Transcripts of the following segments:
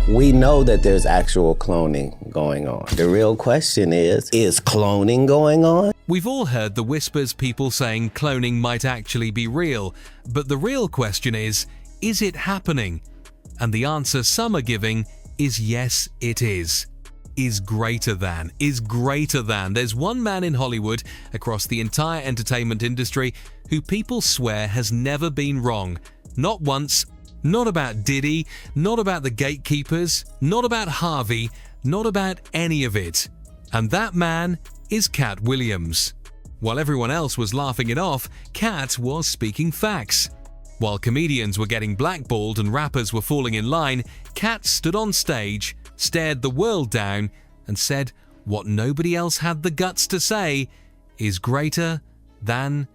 we know that there's actual cloning going on. The real question is cloning going on? We've all heard the whispers people saying cloning might actually be real, but the real question is it happening? And the answer some are giving is yes, it is. Is greater than. There's one man in Hollywood, across the entire entertainment industry, who people swear has never been wrong. Not once. Not about Diddy, not about the gatekeepers, not about Harvey, not about any of it. And that man is Katt Williams. While everyone else was laughing it off, Katt was speaking facts. While comedians were getting blackballed and rappers were falling in line, Katt stood on stage, stared the world down, and said what nobody else had the guts to say is greater than.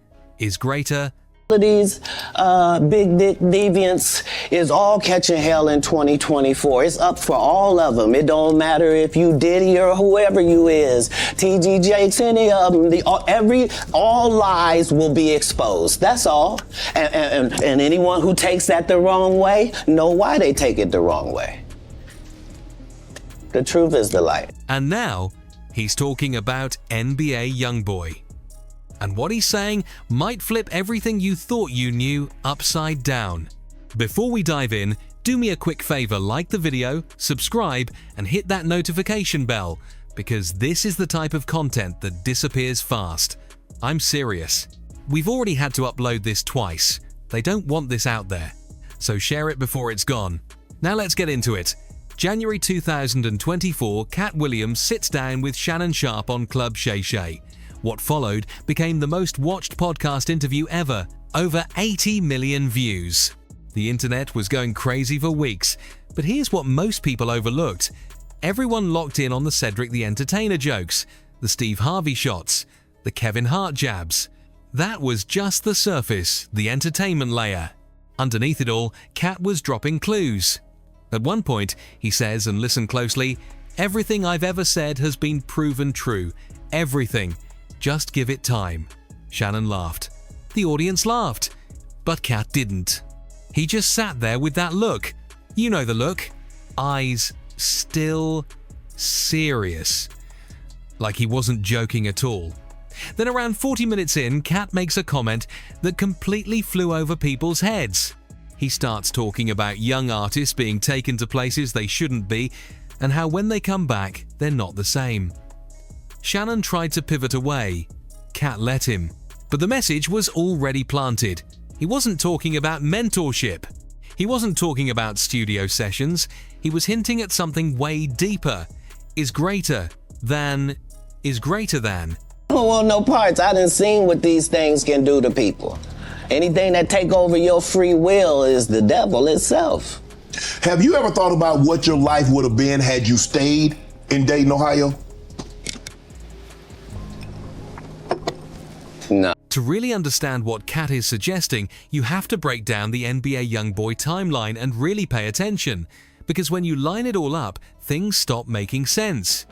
These big dick deviants is all catching hell in 2024. It's up for all of them. It don't matter if you Diddy or whoever you is, TG Jakes, any of them. All lies will be exposed. That's all. And anyone who takes that the wrong way, know why they take it the wrong way. The truth is the light. And now he's talking about NBA YoungBoy. And what he's saying might flip everything you thought you knew upside down. Before we dive in, do me a quick favor, like the video, subscribe, and hit that notification bell, because this is the type of content that disappears fast. I'm serious. We've already had to upload this twice. They don't want this out there. So share it before it's gone. Now let's get into it. January 2024, Katt Williams sits down with Shannon Sharpe on Club Shay Shay. What followed became the most watched podcast interview ever, over 80 million views. The internet was going crazy for weeks, but here's what most people overlooked. Everyone locked in on the Cedric the Entertainer jokes, the Steve Harvey shots, the Kevin Hart jabs. That was just the surface, the entertainment layer. Underneath it all, Katt was dropping clues. At one point, he says, and listen closely, "Everything I've ever said has been proven true. Everything. Just give it time." Shannon laughed. The audience laughed. But Katt didn't. He just sat there with that look. You know the look. Eyes still serious. Like he wasn't joking at all. Then around 40 minutes in, Katt makes a comment that completely flew over people's heads. He starts talking about young artists being taken to places they shouldn't be, and how when they come back, they're not the same. Shannon tried to pivot away. Katt let him. But the message was already planted. He wasn't talking about mentorship. He wasn't talking about studio sessions. He was hinting at something way deeper. Is greater than. I don't want no parts. I done seen what these things can do to people. Anything that take over your free will is the devil itself. Have you ever thought about what your life would have been had you stayed in Dayton, Ohio? No. To really understand what Katt is suggesting, you have to break down the NBA YoungBoy timeline and really pay attention, because when you line it all up, things stop making sense.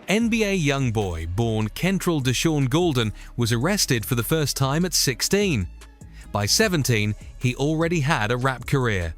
NBA YoungBoy, born Kentrell Deshaun Golden, was arrested for the first time at 16. By 17, he already had a rap career.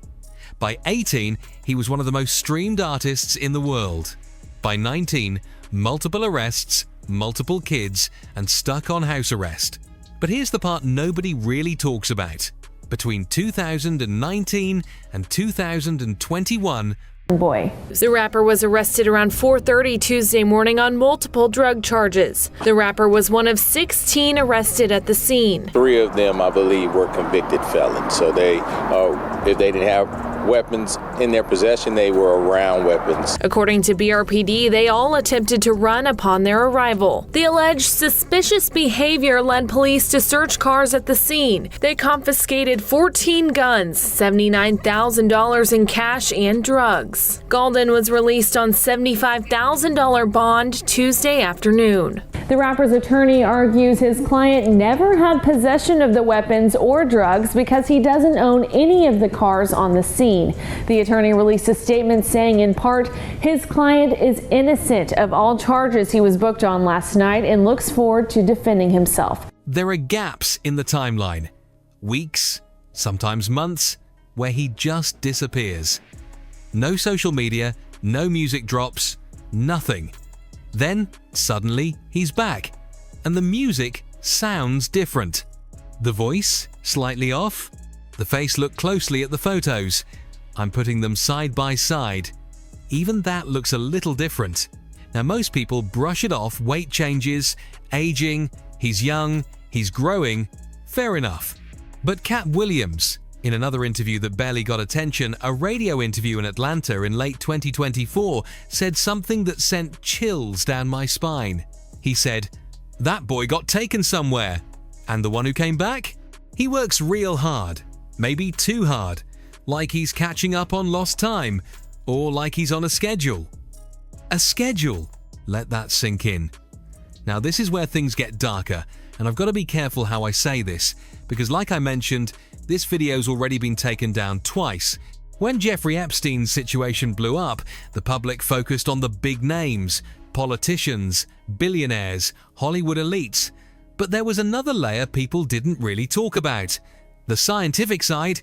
By 18, he was one of the most streamed artists in the world. By 19, multiple arrests, multiple kids, and stuck on house arrest. But here's the part nobody really talks about. Between 2019 and 2021, Boy. The rapper was arrested around 4:30 Tuesday morning on multiple drug charges. The rapper was one of 16 arrested at the scene. 3 of them, I believe, were convicted felons. So if they didn't have weapons in their possession, they were around weapons. According to BRPD, they all attempted to run upon their arrival. The alleged suspicious behavior led police to search cars at the scene. They confiscated 14 guns, $79,000 in cash and drugs. Golden was released on $75,000 bond Tuesday afternoon. The rapper's attorney argues his client never had possession of the weapons or drugs because he doesn't own any of the cars on the scene. The attorney released a statement saying, in part, his client is innocent of all charges he was booked on last night and looks forward to defending himself. There are gaps in the timeline. Weeks, sometimes months, where he just disappears. No social media, no music drops, nothing. Then, suddenly, he's back. And the music sounds different. The voice, slightly off. The face, look closely at the photos. I'm putting them side by side. Even that looks a little different. Now, most people brush it off, weight changes, aging, he's young, he's growing. Fair enough. But Katt Williams, in another interview that barely got attention, a radio interview in Atlanta in late 2024, said something that sent chills down my spine. He said, "That boy got taken somewhere. And the one who came back? He works real hard. Maybe too hard. Like he's catching up on lost time. Or like he's on a schedule." A schedule. Let that sink in. Now, this is where things get darker, and I've got to be careful how I say this, because like I mentioned, this video's already been taken down twice. When Jeffrey Epstein's situation blew up, the public focused on the big names, politicians, billionaires, Hollywood elites. But there was another layer people didn't really talk about. The scientific side.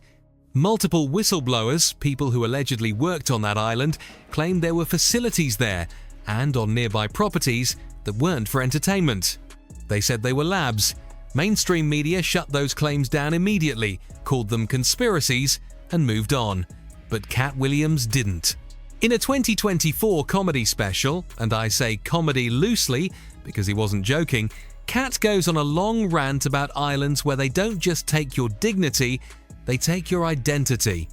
Multiple whistleblowers, people who allegedly worked on that island, claimed there were facilities there and on nearby properties that weren't for entertainment. They said they were labs. Mainstream media shut those claims down immediately, called them conspiracies, and moved on. But Katt Williams didn't. In a 2024 comedy special, and I say comedy loosely because he wasn't joking, Katt goes on a long rant about islands where they don't just take your dignity, they take your identity.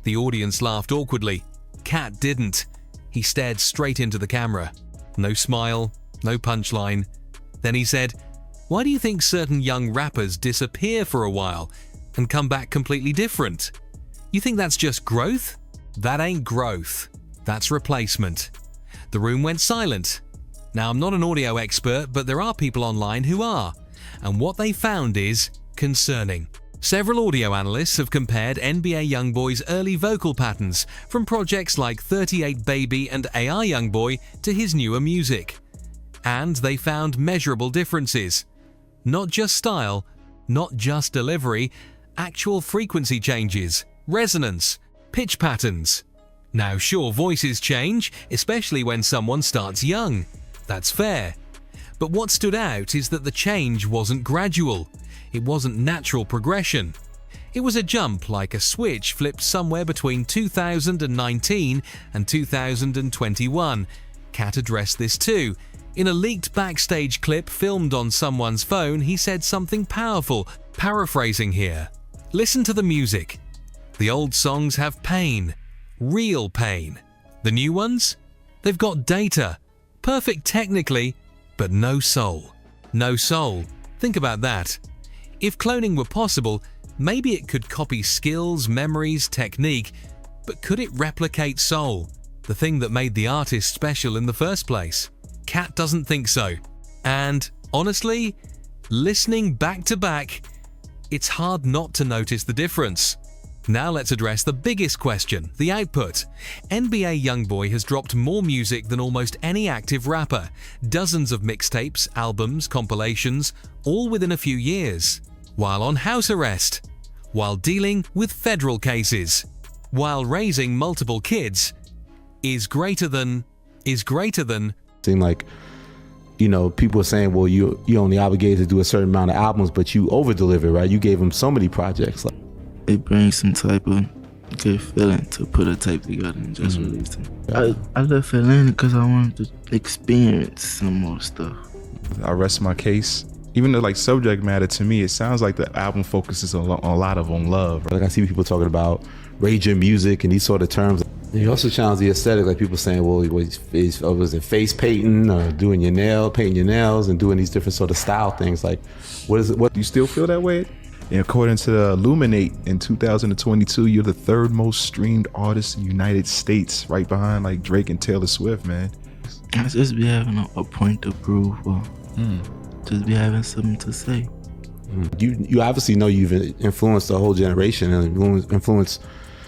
The audience laughed awkwardly. Katt didn't. He stared straight into the camera. No smile, no punchline. Then he said, "Why do you think certain young rappers disappear for a while and come back completely different? You think that's just growth? That ain't growth. That's replacement." The room went silent. Now, I'm not an audio expert, but there are people online who are. And what they found is concerning. Several audio analysts have compared NBA YoungBoy's early vocal patterns from projects like 38 Baby and AI YoungBoy to his newer music. And they found measurable differences. Not just style, not just delivery, actual frequency changes, resonance, pitch patterns. Now sure, voices change, especially when someone starts young. That's fair. But what stood out is that the change wasn't gradual. It wasn't natural progression. It was a jump, like a switch flipped somewhere between 2019 and 2021. Katt addressed this too. In a leaked backstage clip filmed on someone's phone, he said something powerful, paraphrasing here. Listen to the music. The old songs have pain, real pain. The new ones? They've got data. Perfect technically, but no soul. No soul. Think about that. If cloning were possible, maybe it could copy skills, memories, technique, but could it replicate soul, the thing that made the artist special in the first place? Katt doesn't think so. And honestly, listening back to back, it's hard not to notice the difference. Now let's address the biggest question, the output. NBA YoungBoy has dropped more music than almost any active rapper. Dozens of mixtapes, albums, compilations, all within a few years. While on house arrest. While dealing with federal cases. While raising multiple kids. Is greater than. Seemed like, people were saying, well, you only obligated to do a certain amount of albums, but you over-delivered, right? You gave them so many projects. It brings some type of good feeling to put a tape together and just release it. I left Atlanta because I wanted to experience some more stuff. I rest my case. Even though subject matter to me, it sounds like the album focuses on a lot of love. Like I see people talking about raging music and these sort of terms. And you also challenge the aesthetic, like people saying, well, was it face painting or painting your nails and doing these different sort of style things? Like, what is it? What do you still feel that way? And according to the Illuminate, in 2022, you're the third most streamed artist in the United States, right behind Drake and Taylor Swift, man. I just be having a point to prove, or just be having something to say. You obviously know you've influenced a whole generation and influenced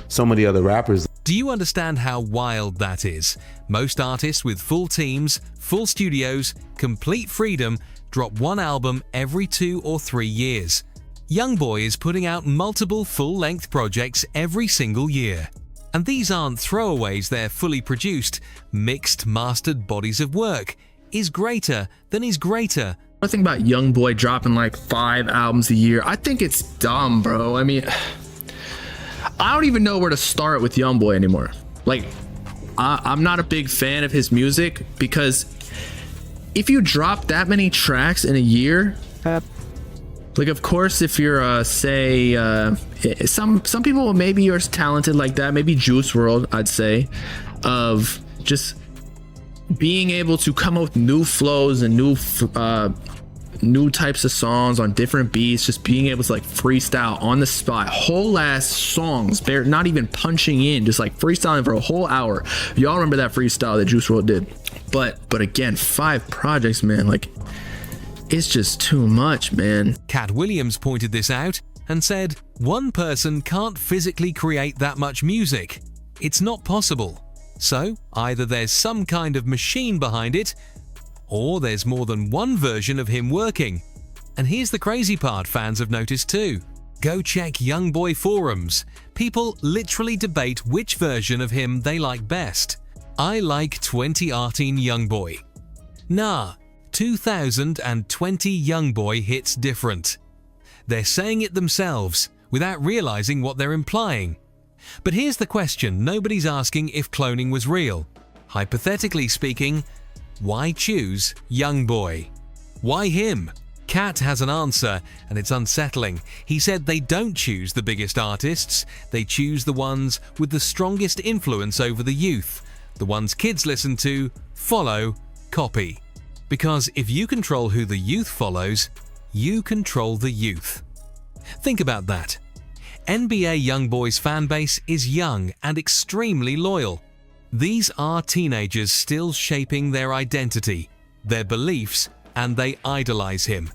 so many other rappers. Do you understand how wild that is? Most artists with full teams, full studios, complete freedom, drop one album every 2 or 3 years. YoungBoy is putting out multiple full-length projects every single year. And these aren't throwaways, they're fully produced, mixed, mastered bodies of work. Is greater than is greater. I think about YoungBoy dropping like 5 albums a year. I think it's dumb, bro. I mean, I don't even know where to start with YoungBoy anymore. Like, I'm not a big fan of his music because if you drop that many tracks in a year, like, of course, if you're, say, some people maybe are talented like that, maybe Juice WRLD, I'd say, of just being able to come up with new flows and new types of songs on different beats, just being able to like freestyle on the spot, whole ass songs, they're not even punching in, just like freestyling for a whole hour. Y'all remember that freestyle that Juice WRLD did? But again, 5 projects, man, like, it's just too much, man. Katt Williams pointed this out and said, one person can't physically create that much music. It's not possible. So either there's some kind of machine behind it, or there's more than one version of him working. And here's the crazy part fans have noticed too. Go check YoungBoy forums. People literally debate which version of him they like best. I like 2018 YoungBoy. Nah, 2020 YoungBoy hits different. They're saying it themselves without realizing what they're implying. But here's the question nobody's asking if cloning was real. Hypothetically speaking, why choose YoungBoy? Why him? Katt has an answer, and it's unsettling. He said they don't choose the biggest artists, they choose the ones with the strongest influence over the youth, the ones kids listen to, follow, copy. Because if you control who the youth follows, you control the youth. Think about that. NBA YoungBoy's fanbase is young and extremely loyal. These are teenagers still shaping their identity, their beliefs, and they idolize him.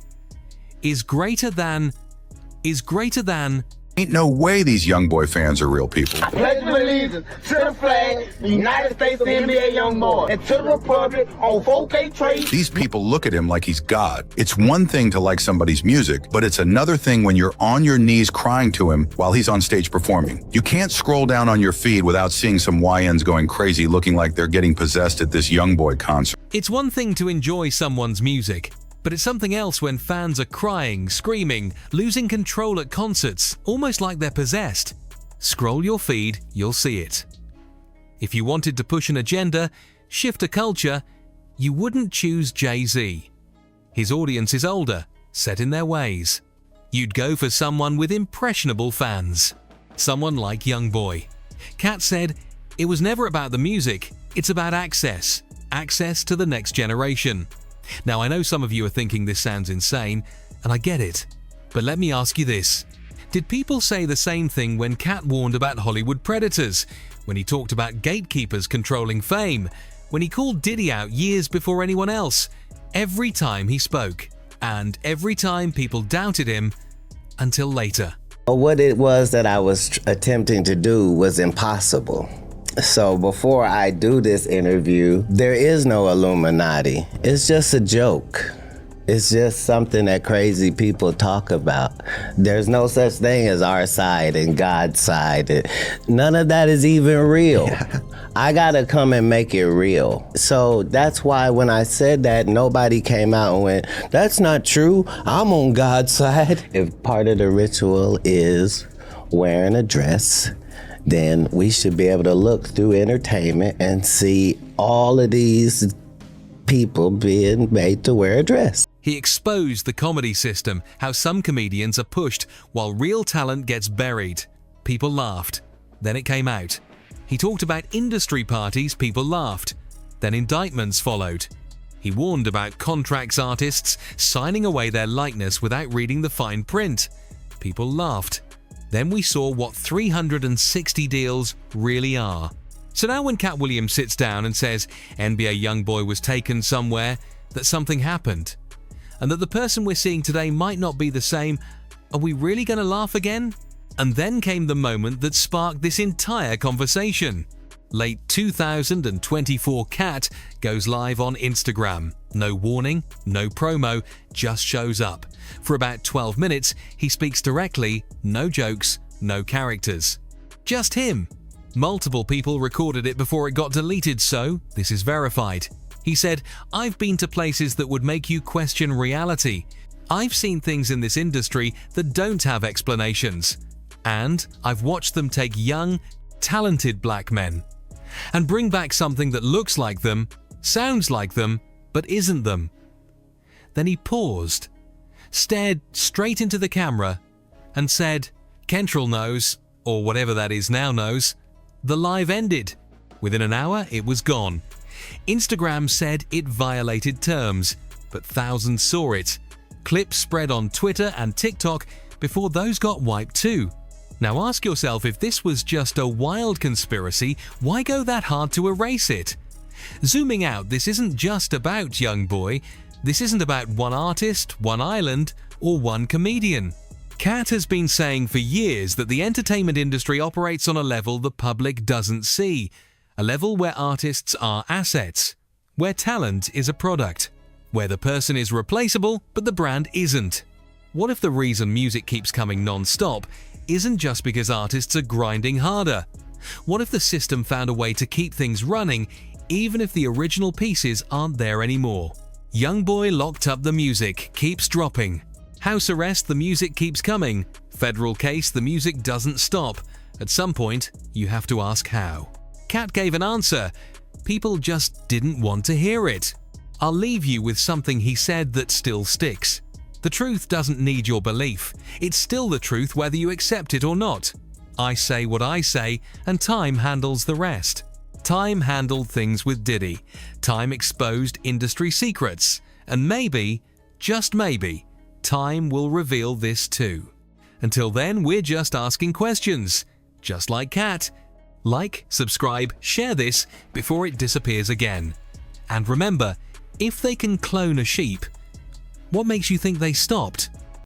Is greater than. Ain't no way these YoungBoy fans are real people. I pledge allegiance to the flag, the United States NBA YoungBoy, and to the Republic on 4K trade. These people look at him like he's God. It's one thing to like somebody's music, but it's another thing when you're on your knees crying to him while he's on stage performing. You can't scroll down on your feed without seeing some YNs going crazy looking like they're getting possessed at this YoungBoy concert. It's one thing to enjoy someone's music, but it's something else when fans are crying, screaming, losing control at concerts, almost like they're possessed. Scroll your feed, you'll see it. If you wanted to push an agenda, shift a culture, you wouldn't choose Jay-Z. His audience is older, set in their ways. You'd go for someone with impressionable fans. Someone like YoungBoy. Katt said, it was never about the music, it's about access. Access to the next generation. Now, I know some of you are thinking this sounds insane, and I get it. But let me ask you this. Did people say the same thing when Katt warned about Hollywood predators? When he talked about gatekeepers controlling fame? When he called Diddy out years before anyone else? Every time he spoke. And every time people doubted him, until later. What it was that I was attempting to do was impossible. So before I do this interview, there is no Illuminati. It's just a joke. It's just something that crazy people talk about. There's no such thing as our side and God's side. None of that is even real. I gotta come and make it real. So that's why when I said that, nobody came out and went, that's not true, I'm on God's side. If part of the ritual is wearing a dress, then we should be able to look through entertainment and see all of these people being made to wear a dress. He exposed the comedy system, how some comedians are pushed while real talent gets buried. People laughed. Then it came out. He talked about industry parties, people laughed. Then indictments followed. He warned about contracts artists signing away their likeness without reading the fine print. People laughed. Then we saw what 360 deals really are. So now when Katt Williams sits down and says NBA YoungBoy was taken somewhere, that something happened, and that the person we're seeing today might not be the same, are we really going to laugh again? And then came the moment that sparked this entire conversation. Late 2024 Katt goes live on Instagram. No warning, no promo, just shows up. For about 12 minutes, he speaks directly, no jokes, no characters. Just him. Multiple people recorded it before it got deleted, so this is verified. He said, "I've been to places that would make you question reality. I've seen things in this industry that don't have explanations. And I've watched them take young, talented black men and bring back something that looks like them, sounds like them, but isn't them." Then he paused, stared straight into the camera, and said, "Kentrell knows, or whatever that is now knows, the live ended. Within an hour, it was gone. Instagram said it violated terms, but thousands saw it. Clips spread on Twitter and TikTok before those got wiped too. Now ask yourself, if this was just a wild conspiracy, why go that hard to erase it? Zooming out, this isn't just about YoungBoy. This isn't about one artist, one island, or one comedian. Katt has been saying for years that the entertainment industry operates on a level the public doesn't see, a level where artists are assets, where talent is a product, where the person is replaceable but the brand isn't. What if the reason music keeps coming non-stop isn't just because artists are grinding harder? What if the system found a way to keep things running even if the original pieces aren't there anymore? YoungBoy locked up, the music keeps dropping. House arrest, the music keeps coming. Federal case, the music doesn't stop. At some point, you have to ask how. Katt gave an answer. People just didn't want to hear it. I'll leave you with something he said that still sticks. The truth doesn't need your belief. It's still the truth whether you accept it or not. I say what I say, and time handles the rest. Time handled things with Diddy. Time exposed industry secrets. And maybe, just maybe, time will reveal this too. Until then, we're just asking questions. Just like Katt. Like, subscribe, share this before it disappears again. And remember, if they can clone a sheep, what makes you think they stopped?